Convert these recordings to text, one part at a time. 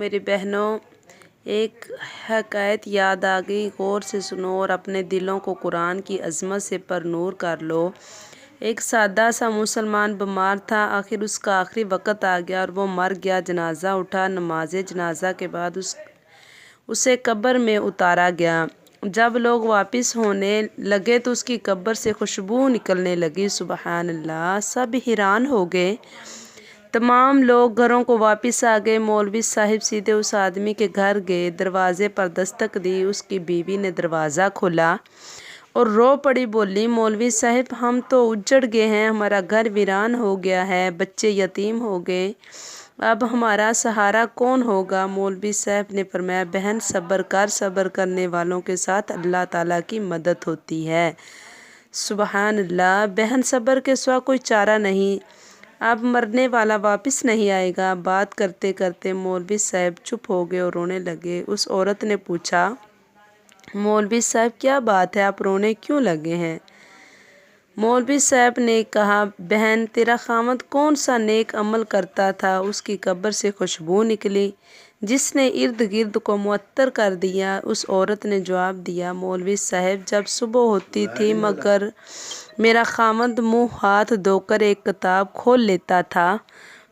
میری بہنوں، ایک حکایت یاد آ گئی، غور سے سنو اور اپنے دلوں کو قرآن کی عظمت سے پر نور کر لو۔ ایک سادہ سا مسلمان بیمار تھا، آخر اس کا آخری وقت آ گیا اور وہ مر گیا۔ جنازہ اٹھا، نماز جنازہ کے بعد اسے قبر میں اتارا گیا۔ جب لوگ واپس ہونے لگے تو اس کی قبر سے خوشبو نکلنے لگی۔ سبحان اللہ! سب حیران ہو گئے۔ تمام لوگ گھروں کو واپس آ گئے۔ مولوی صاحب سیدھے اس آدمی کے گھر گئے، دروازے پر دستک دی۔ اس کی بیوی نے دروازہ کھولا اور رو پڑی، بولی، مولوی صاحب، ہم تو اجڑ گئے ہیں، ہمارا گھر ویران ہو گیا ہے، بچے یتیم ہو گئے، اب ہمارا سہارا کون ہوگا؟ مولوی صاحب نے فرمایا، بہن صبر کر، صبر کرنے والوں کے ساتھ اللہ تعالیٰ کی مدد ہوتی ہے۔ سبحان اللہ! بہن، صبر کے سوا کوئی چارہ نہیں، اب مرنے والا واپس نہیں آئے گا۔ بات کرتے کرتے مولوی صاحب چپ ہو گئے اور رونے لگے۔ اس عورت نے پوچھا، مولوی صاحب کیا بات ہے، آپ رونے کیوں لگے ہیں؟ مولوی صاحب نے کہا، بہن، تیرا خاوند کون سا نیک عمل کرتا تھا، اس کی قبر سے خوشبو نکلی جس نے ارد گرد کو معطر کر دیا۔ اس عورت نے جواب دیا، مولوی صاحب، جب صبح ہوتی تھی مگر میرا خاوند منہ ہاتھ دھو کر ایک کتاب کھول لیتا تھا،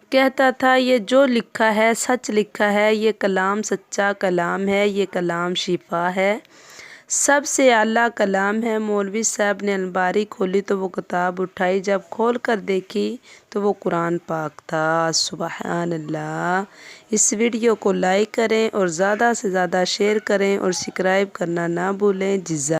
کہتا تھا، یہ جو لکھا ہے سچ لکھا ہے، یہ کلام سچا کلام ہے، یہ کلام شفا ہے، سب سے اعلیٰ کلام ہے۔ مولوی صاحب نے الماری کھولی تو وہ کتاب اٹھائی، جب کھول کر دیکھی تو وہ قرآن پاک تھا۔ سبحان اللہ! اس ویڈیو کو لائک کریں اور زیادہ سے زیادہ شیئر کریں اور سبسکرائب کرنا نہ بھولیں۔ جزاک